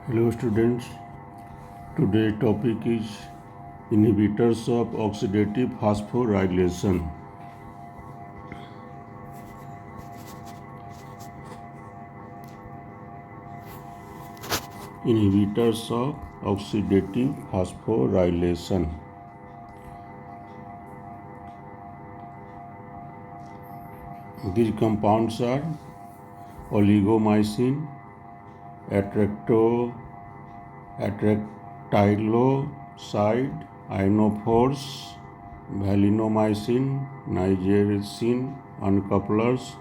Hello students, today's topic is inhibitors of oxidative phosphorylation. Inhibitors of oxidative phosphorylation. These compounds are oligomycin, atractyloside, ionophores, valinomycin, niacin, uncouplers,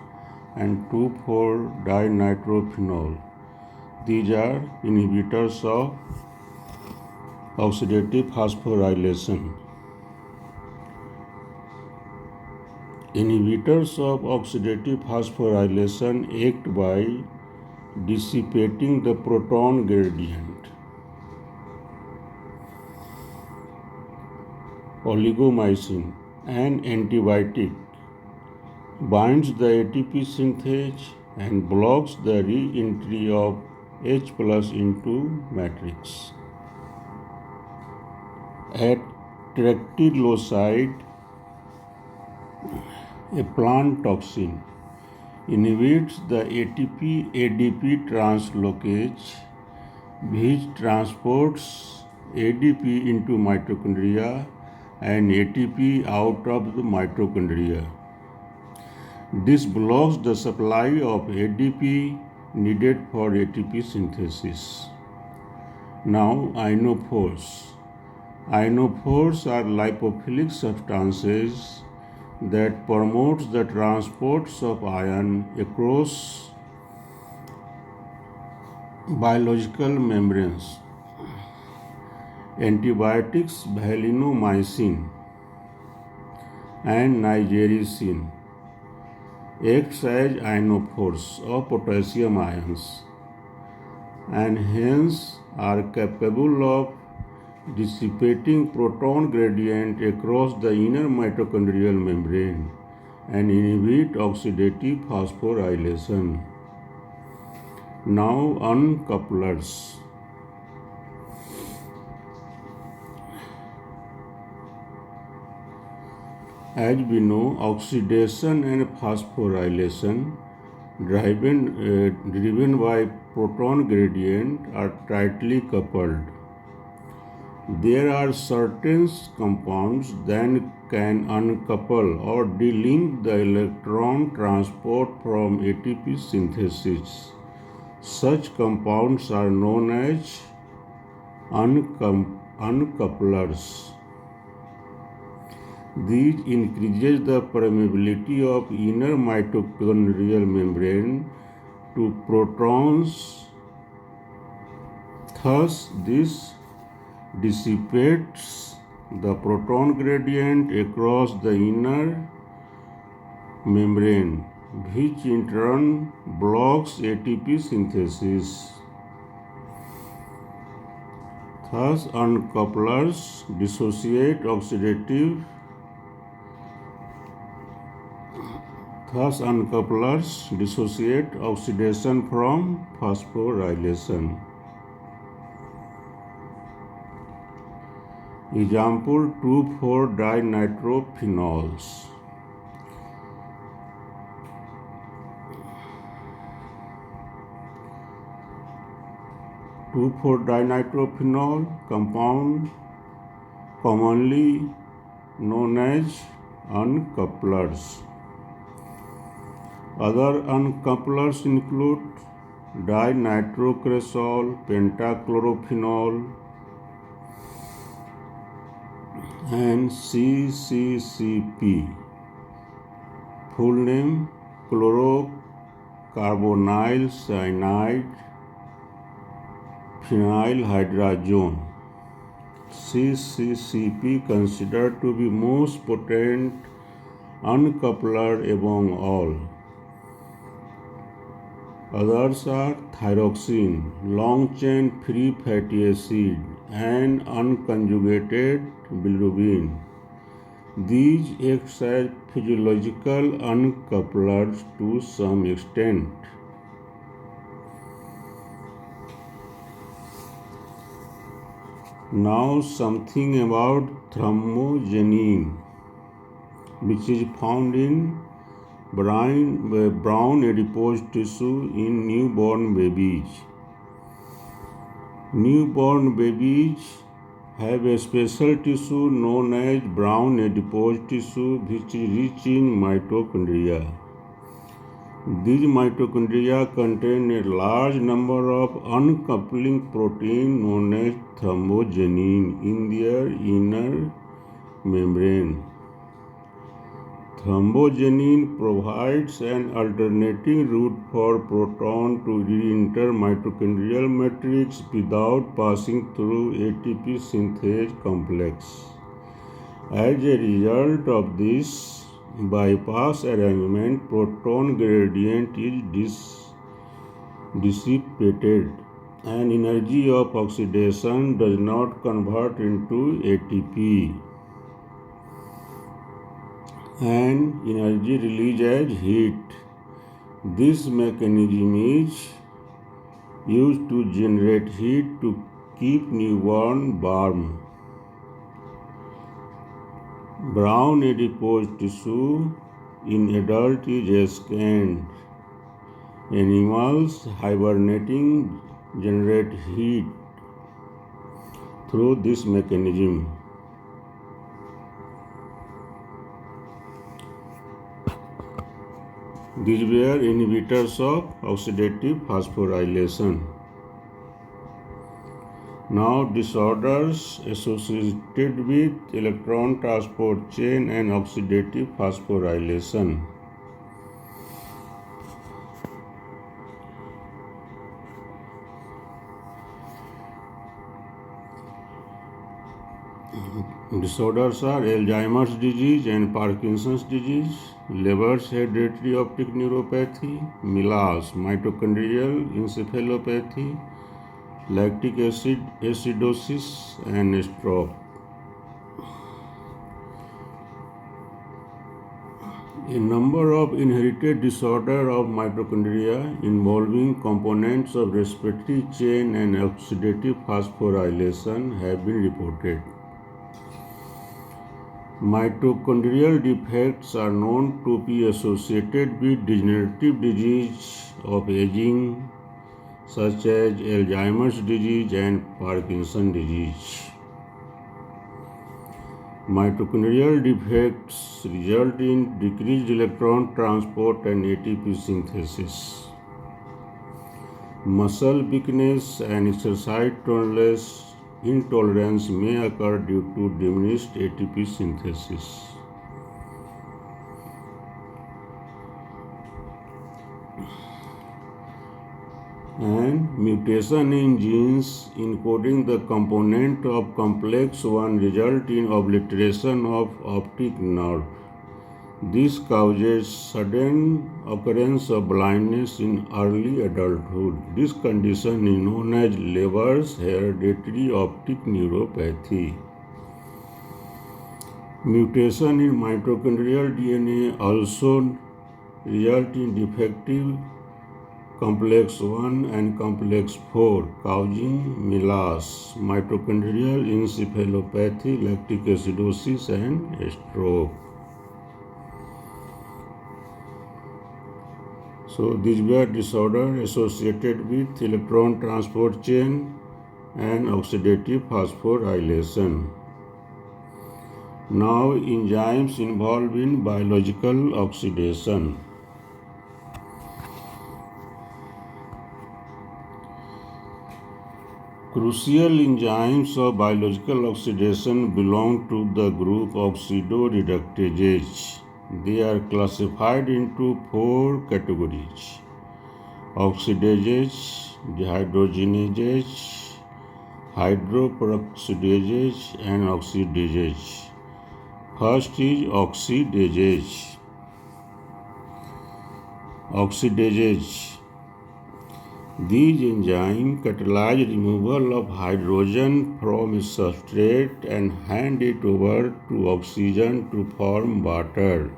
and 2,4-dinitrophenol. These are inhibitors of oxidative phosphorylation. Inhibitors of oxidative phosphorylation act by dissipating the proton gradient. Oligomycin, an antibiotic, binds the ATP synthase and blocks the re-entry of H plus into matrix. Atractyloside, a plant toxin, inhibits the ATP-ADP translocase which transports ADP into mitochondria and ATP out of the mitochondria. This blocks the supply of ADP needed for ATP synthesis. Now, ionophores. Ionophores are lipophilic substances that promotes the transports of ion across biological membranes. Antibiotics valinomycin and niacin acts as ionophores of potassium ions and hence are capable of dissipating proton gradient across the inner mitochondrial membrane and inhibit oxidative phosphorylation. Now, uncouplers. As we know, oxidation and phosphorylation driven by proton gradient are tightly coupled. There are certain compounds that can uncouple or delink the electron transport from ATP synthesis. Such compounds are known as uncouplers. These increases the permeability of inner mitochondrial membrane to protons. Thus, this dissipates the proton gradient across the inner membrane, which in turn blocks ATP synthesis. Thus, uncouplers dissociate oxidation from phosphorylation. Example 2,4-dinitrophenols. Two,4-dinitrophenol compound commonly known as uncouplers. Other uncouplers include dinitrocresol, pentachlorophenol, and CCCP. Full name chlorocarbonyl cyanide phenylhydrazone. CCCP considered to be most potent uncoupler among all. Others are thyroxine, long-chain free fatty acid, and unconjugated bilirubin. These act as physiological uncouplers to some extent. Now something about thrombogene, which is found in brown adipose tissue in newborn babies. Newborn babies have a special tissue known as brown adipose tissue, which is rich in mitochondria. These mitochondria contain a large number of uncoupling protein known as thrombogene in their inner membrane. Thrombogene provides an alternating route for proton to re-enter mitochondrial matrix without passing through ATP synthase complex. As a result of this bypass arrangement, proton gradient is dissipated and energy of oxidation does not convert into ATP. And energy release as heat. This mechanism is used to generate heat to keep newborn warm. Brown adipose tissue in adult is scanned. Animals hibernating generate heat through this mechanism. These were inhibitors of oxidative phosphorylation. Now disorders associated with electron transport chain and oxidative phosphorylation. Disorders are Alzheimer's disease and Parkinson's disease, Leber's hereditary optic neuropathy, MELAS, mitochondrial encephalopathy, lactic acid acidosis, and stroke. A number of inherited disorders of mitochondria involving components of respiratory chain and oxidative phosphorylation have been reported. Mitochondrial defects are known to be associated with degenerative disease of aging, such as Alzheimer's disease and Parkinson's disease. Mitochondrial defects result in decreased electron transport and ATP synthesis. Muscle weakness and exercise intolerance may occur due to diminished ATP synthesis. And mutation in genes encoding the component of complex 1 result in obliteration of optic nerve. This causes sudden occurrence of blindness in early adulthood. This condition is known as Leber's hereditary optic neuropathy. Mutation in mitochondrial DNA also result in defective complex 1 and complex 4, causing MELAS, mitochondrial encephalopathy, lactic acidosis, and stroke. So these were disorders associated with electron transport chain and oxidative phosphorylation. Now enzymes involved in biological oxidation. Crucial enzymes of biological oxidation belong to the group oxidoreductases. They are classified into 4 categories: oxidases, dehydrogenases, hydroperoxidases, and oxidases. First is oxidases. These enzymes catalyze removal of hydrogen from a substrate and hand it over to oxygen to form water.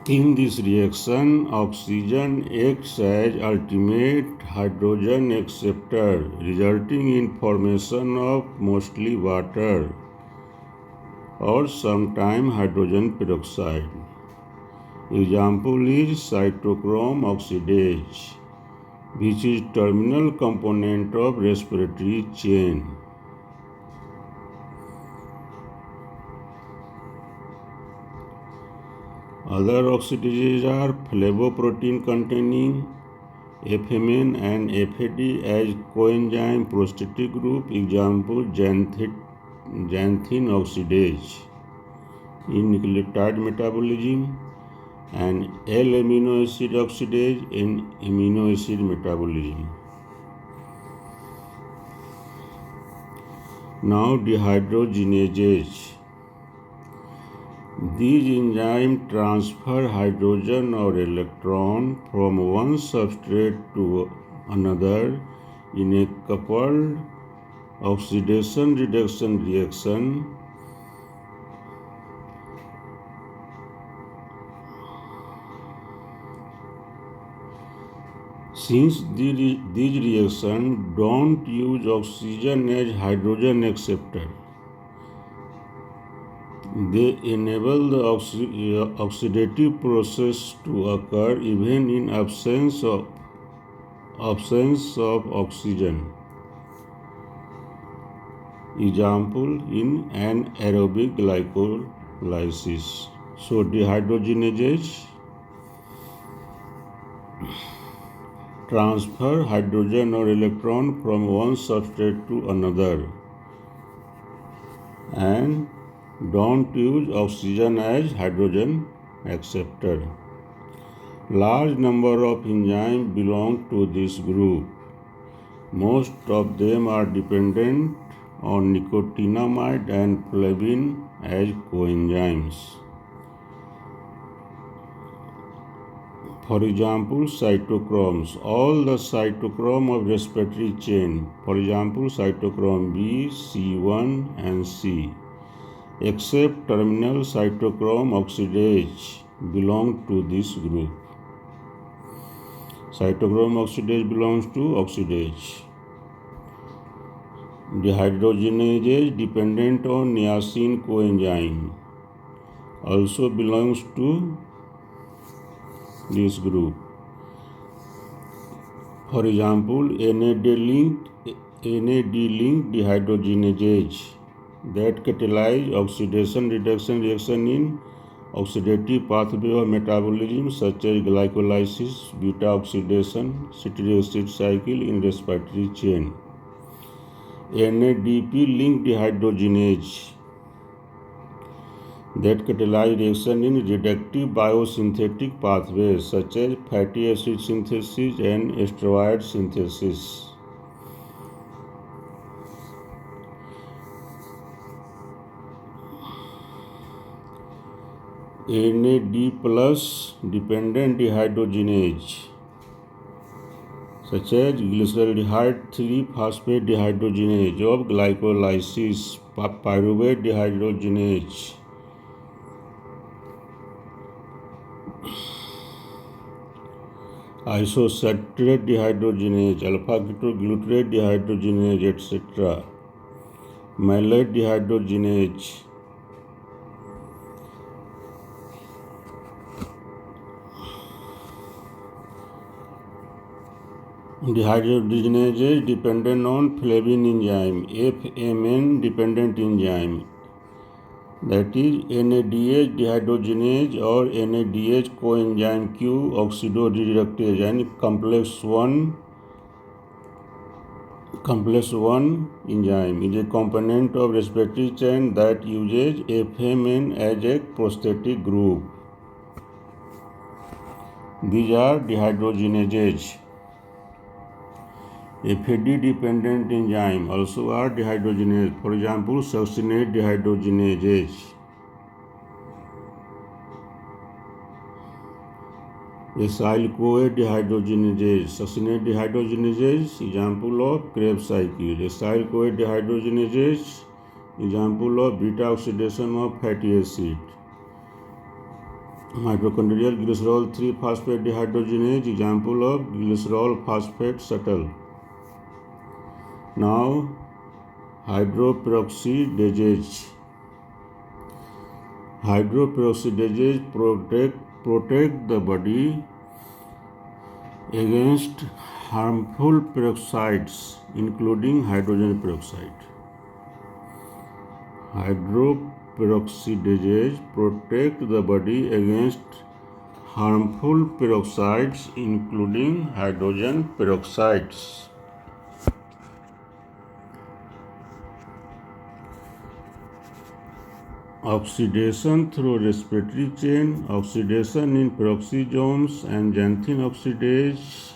In this reaction, oxygen acts as ultimate hydrogen acceptor, resulting in formation of mostly water or sometimes hydrogen peroxide. Example is cytochrome oxidase, which is terminal component of respiratory chain. Other oxidases are flavoprotein containing FMN and FAD as coenzyme prosthetic group. Example xanthine oxidase in nucleotide metabolism and L-amino acid oxidase in amino acid metabolism. Now dehydrogenases. These enzymes transfer hydrogen or electron from one substrate to another in a coupled oxidation-reduction reaction. Since these reactions don't use oxygen as hydrogen acceptor, they enable the oxidative process to occur even in absence of oxygen. Example in anaerobic glycolysis. So dehydrogenases transfer hydrogen or electron from one substrate to another and don't use oxygen as hydrogen acceptor. Large number of enzymes belong to this group. Most of them are dependent on nicotinamide and flavin as coenzymes. For example, cytochromes. All the cytochrome of respiratory chain, for example, cytochrome B, C1 and C, except terminal cytochrome oxidase belong to this group. Cytochrome oxidase belongs to oxidase. Dehydrogenases dependent on niacin coenzyme also belongs to this group. For example, NAD-linked dehydrogenases that catalyze oxidation-reduction reaction in oxidative pathway of metabolism such as glycolysis, beta oxidation, citric acid cycle in respiratory chain. NADP-linked dehydrogenase that catalyze reaction in reductive biosynthetic pathways such as fatty acid synthesis and steroid synthesis. NAD plus dependent dehydrogenase such as glyceraldehyde 3-phosphate dehydrogenase of glycolysis, pyruvate dehydrogenase, isosaturate dehydrogenase, alpha-ketoglutarate dehydrogenase, etc. Malate dehydrogenase. Dehydrogenases dependent on flavin enzyme, FMN dependent enzyme, that is NADH dehydrogenase or NADH coenzyme Q oxidoreductase and complex 1 enzyme is a component of respiratory chain that uses FMN as a prosthetic group. These are dehydrogenases. FAD-dependent enzyme also are dehydrogenases. For example, succinate dehydrogenases. Acyl-CoA dehydrogenases. Succinate dehydrogenases, example of Krebs cycle. Acyl-CoA dehydrogenases, example of beta oxidation of fatty acid. Mitochondrial glycerol 3-phosphate dehydrogenase, example of glycerol phosphate shuttle. Now, hydroperoxidase. Hydroperoxidase protect the body against harmful peroxides, including hydrogen peroxide. Hydroperoxidase protect the body against harmful peroxides, including hydrogen peroxides. Oxidation through respiratory chain. Oxidation in peroxisomes and xanthine oxidase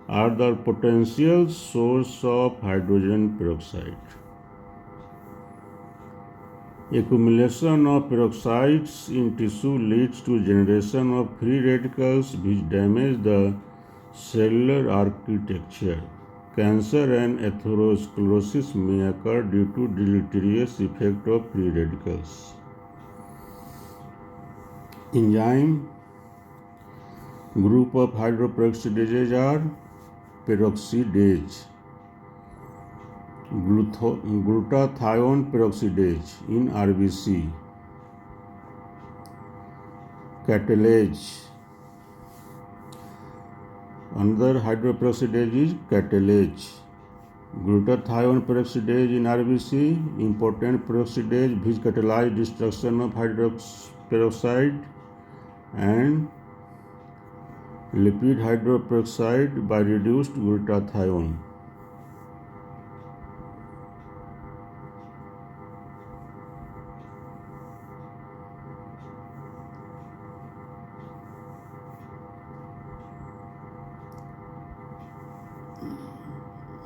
are the potential source of hydrogen peroxide. Accumulation of peroxides in tissue leads to generation of free radicals which damage the cellular architecture. Cancer and atherosclerosis may occur due to deleterious effect of free radicals. Enzyme group of hydroperoxidases are peroxidase, glutathione peroxidase in RBC, catalase. Another hydroperoxidase is catalase. Glutathione peroxidase in RBC, important peroxidase which catalyze destruction of hydroperoxide, and lipid hydroperoxide by reduced glutathione.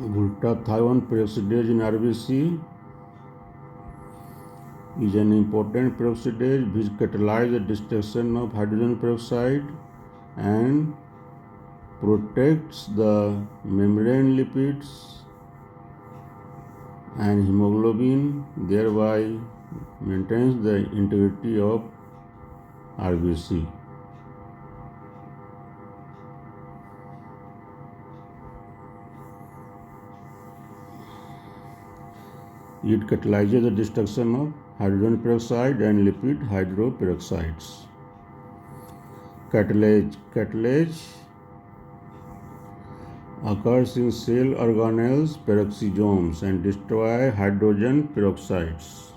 Glutathione peroxidase in RBC is an important peroxidase which catalyzes the destruction of hydrogen peroxide and protects the membrane lipids and hemoglobin, thereby maintains the integrity of RBC. It catalyzes the destruction of hydrogen peroxide and lipid hydroperoxides. Catalase occurs in cell organelles, peroxisomes, and destroys hydrogen peroxides.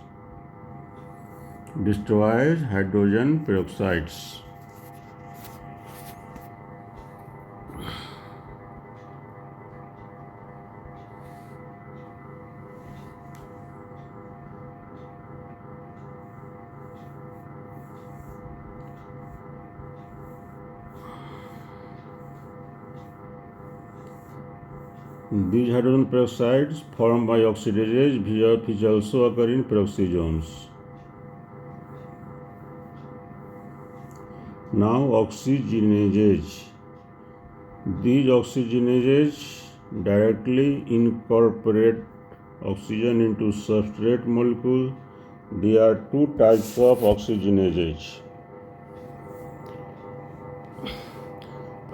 These hydrogen peroxides formed by oxidases which also occur in peroxisomes. Now, oxygenases. These oxygenases directly incorporate oxygen into substrate molecule. There are two types of oxygenases.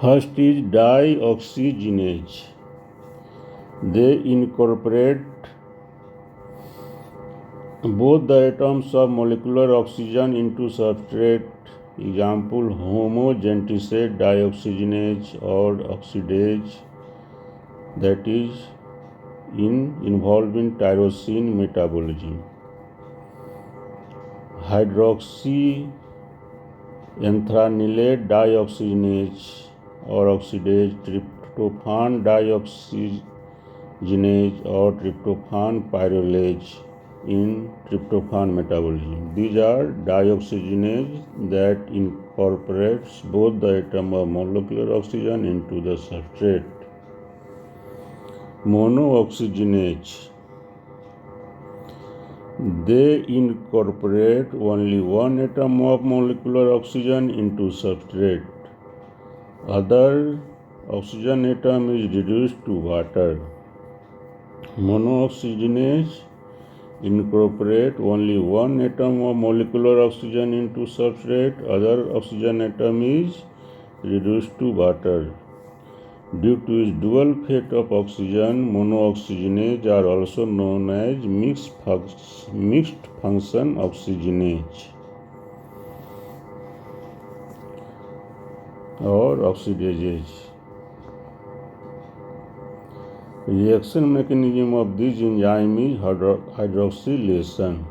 First is dioxygenase. They incorporate both the atoms of molecular oxygen into substrate. Example, homogentisate dioxygenase or oxidase, that is involved in tyrosine metabolism. Hydroxyantranilate dioxygenase or oxidase, tryptophan dioxygenase or tryptophan pyrrolase in tryptophan metabolism. These are dioxygenases that incorporates both the atom of molecular oxygen into the substrate. Monooxygenase. They incorporate only one atom of molecular oxygen into substrate. Other oxygen atom is reduced to water. Monooxygenase incorporate only one atom of molecular oxygen into substrate, other oxygen atom is reduced to water. Due to its dual fate of oxygen, monooxygenase are also known as mixed function oxygenase or oxidases. Reaction mechanism of this enzyme is hydroxylation.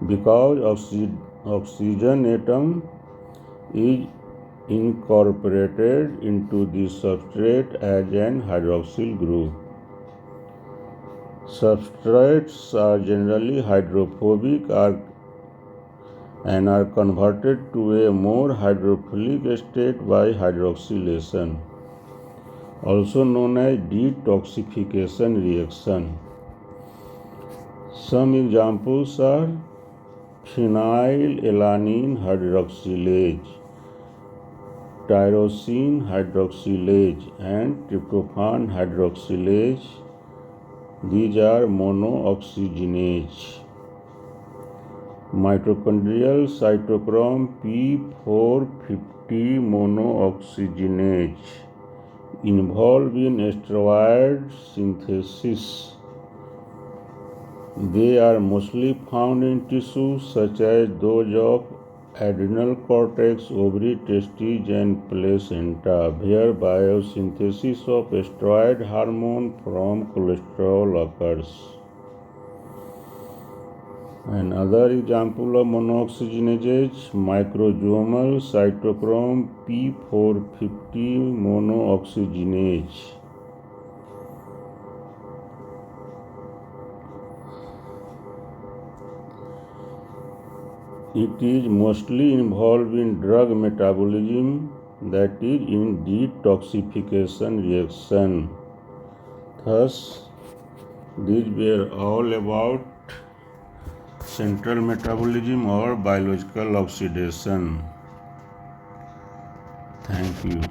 Because oxygen atom is incorporated into the substrate as an hydroxyl group. Substrates are generally hydrophobic and are converted to a more hydrophilic state by hydroxylation, also known as detoxification reaction. Some examples are phenylalanine hydroxylase, tyrosine hydroxylase, and tryptophan hydroxylase. These are monooxygenase. Mitochondrial cytochrome P450 monooxygenase involved in steroid synthesis. They are mostly found in tissues such as those of adrenal cortex, ovary, testes, and placenta, where biosynthesis of steroid hormone from cholesterol occurs. Another example of monooxygenase, microsomal cytochrome P450 monooxygenase. It is mostly involved in drug metabolism, that is, in detoxification reaction. Thus, these were all about central metabolism or biological oxidation. Thank you.